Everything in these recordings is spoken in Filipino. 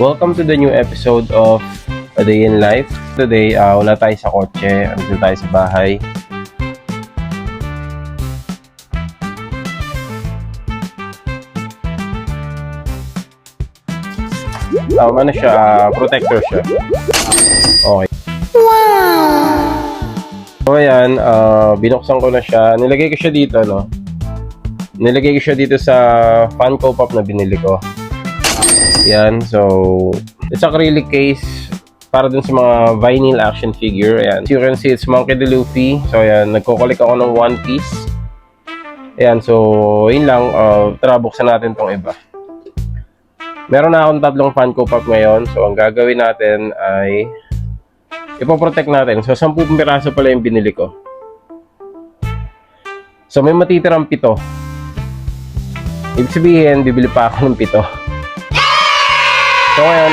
Welcome to the new episode of A Day in Life. Today, wala tayo sa kotse. Andito tayo sa bahay. Ano siya? Protector siya. Okay. So, ayan. Binuksan ko na siya. Nilagay ko siya dito, no? Nilagay ko siya dito sa Funko Pop na binili ko. Yan, so it's acrylic case para dun sa mga vinyl action figure. Ayan, so you can see it's Monkey D. Luffy. So ayan, nagko-collect ako ng One Piece. Ayan, so yun lang. Tara, buksan natin tong iba. Meron na akong tatlong Funko Pop ngayon. So ang gagawin natin ay ipoprotect natin. So 10 piraso pala yung binili ko. So may matitirang 7. Ibig sabihin, bibili pa ako ng 7. So ngayon,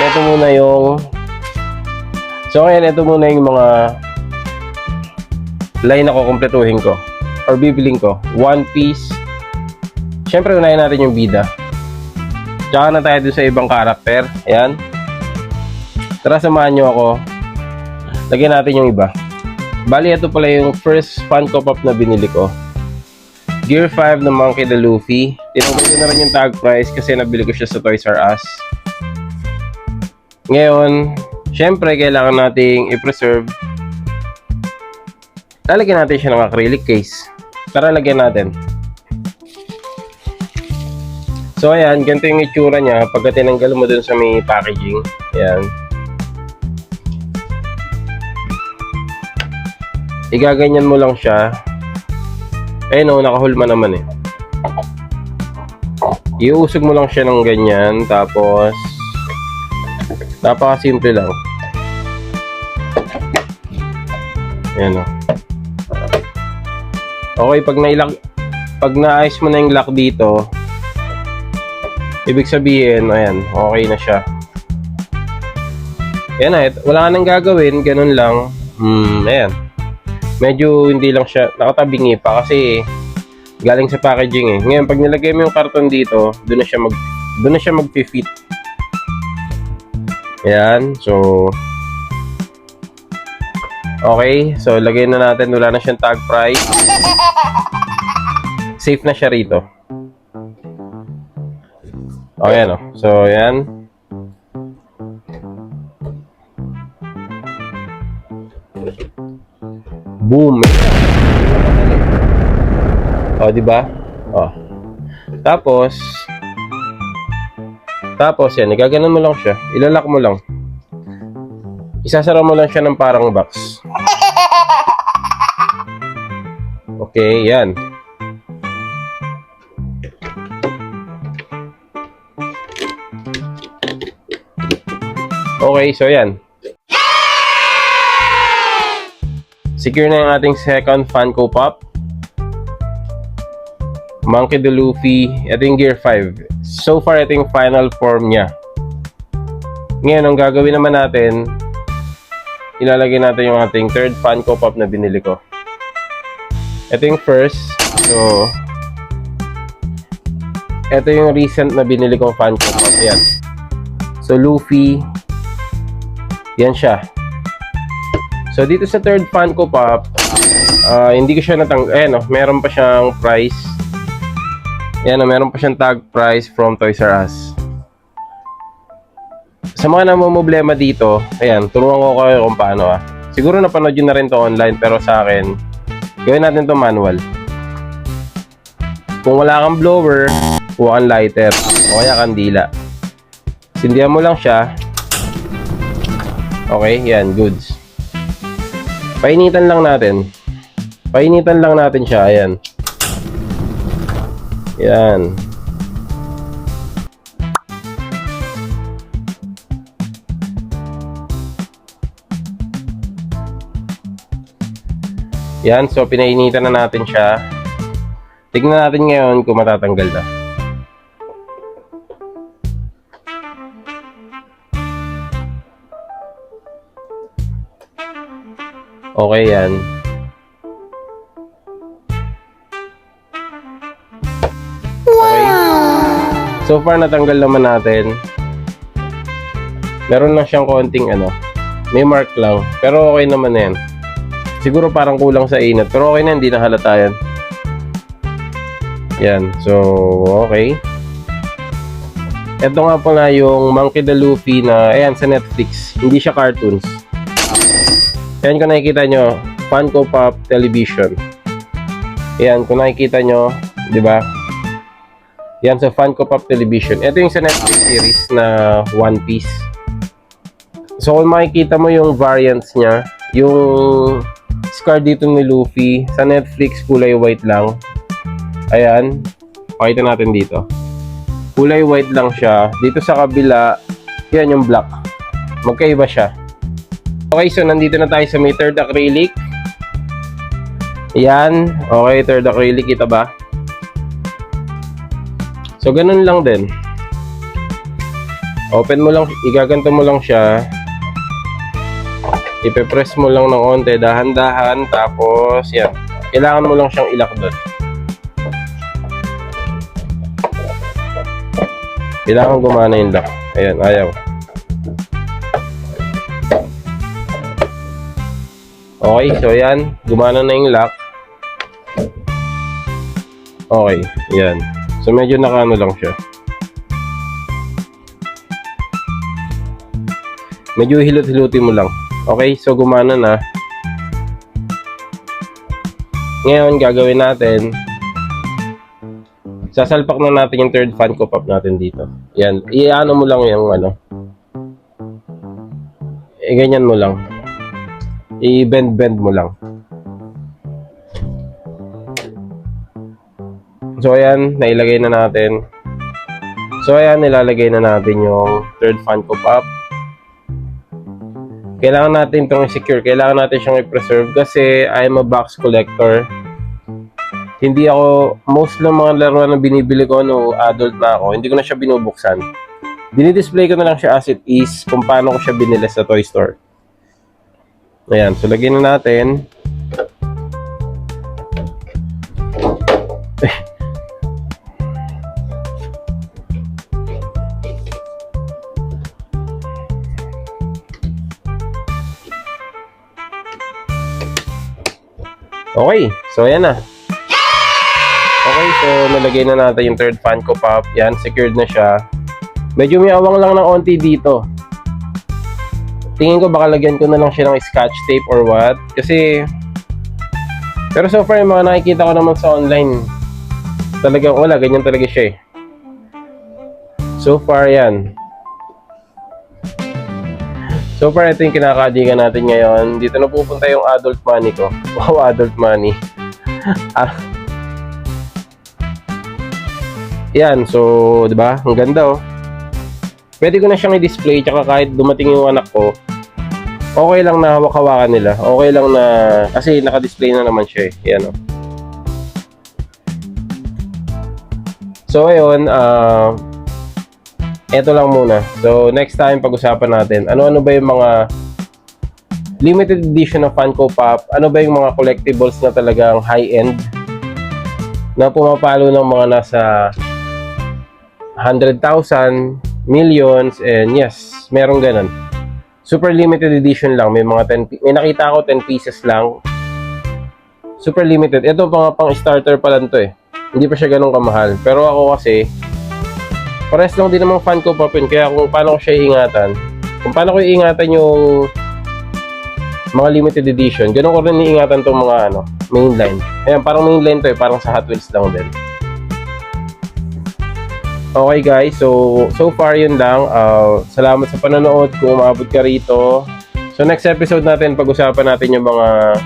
ito muna yung mga line na kukumpletuhin ko or bibiling ko. One Piece. Siyempre, unahin natin yung bida. Tsaka na tayo dun sa ibang karakter. Ayan. Tara, samahan nyo ako. Lagyan natin yung iba. Bali, ito pala yung first Funko Pop na binili ko. Gear 5 ng Monkey D. Luffy. Tinanggal ko na rin yung tag price kasi nabili ko siya sa Toys R Us. Ngayon, syempre, kailangan nating i-preserve. Lalagyan natin siya ng acrylic case. Tara, lagyan natin. So, ayan, ganito yung itsura niya pagka tinanggal mo dun sa may packaging. Ayan. Igaganyan mo lang siya. Ayun o, nakahulma naman eh. Iusog mo lang siya ng ganyan, tapos napakasimple lang. Ayan o. Okay, pag naayos mo na yung lock dito, ibig sabihin, ayan, okay na siya. Ayan na, wala ka nang gagawin, ganun lang. Ayan. Medyo hindi lang siya, nakatabingi pa kasi galing sa packaging eh. Ngayon, pag nilagay mo yung karton dito, doon na siya mag-fit. Ayan, so okay, so lagay na natin, wala na siyang tag price. Safe na siya rito. Okay, no? So, ayan. Boom! O, diba? O. Tapos, yan, igaganon mo lang siya. Ilalak mo lang. Isasara mo lang siya ng parang box. Okay, yan. Okay, so yan. Secure na yung ating second Funko Pop. Monkey D. Luffy. Ito yung Gear 5. So far, ito yung final form niya. Ngayon, ang gagawin naman natin, ilalagay natin yung ating third Funko Pop na binili ko. Ito yung first. So, ito yung recent na binili kong Funko Pop. Ayan. So, Luffy. Yan siya. So, dito sa third Funko Pop, hindi ko siya natanggal. Ayan, meron pa siyang price. Ayan, meron pa siyang tag price from Toys R Us. Sa mga namumblema dito, ayan, turuan ko kayo kung paano Siguro napanood nyo na rin to online, pero sa akin, gawin natin to manual. Kung wala kang blower, kuha kang lighter, o kaya kandila. Sindihan mo lang siya. Okay, yan, goods. Painitan lang natin. Painitan lang natin siya, ayan. Yan. Yan, so pinainitan na natin siya. Tignan natin ngayon kung matatanggal na. Okay, yan. Okay. So far, natanggal naman natin. Meron lang siyang konting ano, may mark lang. Pero okay naman na yan. Siguro parang kulang sa init. Pero okay na, hindi na halata yan. Yan. So, okay. Ito nga pala yung Monkey D. Luffy na, ayan, sa Netflix. Hindi siya cartoons. Ayan, kung nakikita nyo, Funko Pop Television. Ayan, kung nakikita nyo, di ba? Yan sa Funko Pop Television. Ito yung sa Netflix series na One Piece. So, kung makikita mo yung variants niya, yung scar dito ni Luffy, sa Netflix, kulay white lang. Ayan. Pakita natin dito. Kulay white lang siya. Dito sa kabila, yan yung black. Magkaiba siya. Okay, so nandito na tayo sa may third acrylic. Yan. Okay, third acrylic. Kita ba? So, ganun lang din. Open mo lang, igaganto mo lang siya. Ipe-press mo lang ng onte, dahan-dahan. Tapos, yan. Kailangan mo lang siyang ilak doon. Kailangan gumana yung lock. Ayan, ayaw. Okay, so yan. Gumana na yung lock. Okay, yan. So medyo nakaano lang siya. Medyo hilot-hilutin mo lang. Okay, so gumana na. Ngayon, gagawin natin, sasalpak na natin yung third Funko Pop natin dito. Yan. I-ano mo lang yung ano. Ganyan mo lang. I-bend-bend mo lang. So, ayan. Nailagay na natin. So, ayan. Nilalagay na natin yung third Funko Pop. Kailangan natin itong i-secure. Kailangan natin siyang i-preserve kasi I'm a box collector. Hindi ako, most ng mga laruan na binibili ko no adult na ako, hindi ko na siya binubuksan. Dinidisplay ko na lang siya as it is kung paano ko siya binili sa toy store. Ayan, so lagyan na natin. Okay, so ayan na. Okay, so nalagay na natin yung third Funko Pop. Yan, secured na siya. Medyo may awang lang ng onti dito. Tingin ko baka lagyan ko na lang siya ng scotch tape or what. Kasi, pero so far yung mga nakikita ko naman sa online, talagang wala, ganyan talaga siya eh. So far yan. So far ito yung kinakadigan natin ngayon. Dito na pupunta yung adult money ko. Wow, adult money. Yan, so, di ba? Ang ganda, oh. Pwede ko na siyang i-display, tsaka kahit dumating yung anak ko, okay lang na hawak-hawakan nila. Okay lang na, kasi naka-display na naman siya, eh. Yan, oh. So, ayun, eto lang muna. So, next time, pag-usapan natin, ano-ano ba yung mga limited edition na Funko Pop? Ano ba yung mga collectibles na talagang high-end? Na pumapalo ng mga nasa 100,000, millions, and yes, merong ganun. Super limited edition lang. May mga 10, may nakita ako 10 pieces lang. Super limited. Ito pang starter pa lang to eh. Hindi pa siya ganun kamahal. Pero ako kasi, pares lang din namang Funko Pop yun. Kaya kung paano ko siya iingatan, kung paano ko iingatan yung mga limited edition, ganun ko rin iingatan tong mga ano, mainline. Ayan, parang mainline to eh. Parang sa Hot Wheels lang din. Okay guys, so far yun lang. Salamat sa panonood kung umabot ka rito. So next episode natin, pag-usapan natin yung mga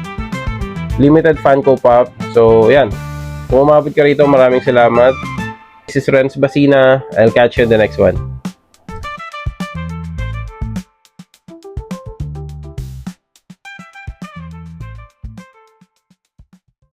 limited Funko Pop. So yan, kung umabot ka rito, maraming salamat. This is Renz Basina. I'll catch you in the next one.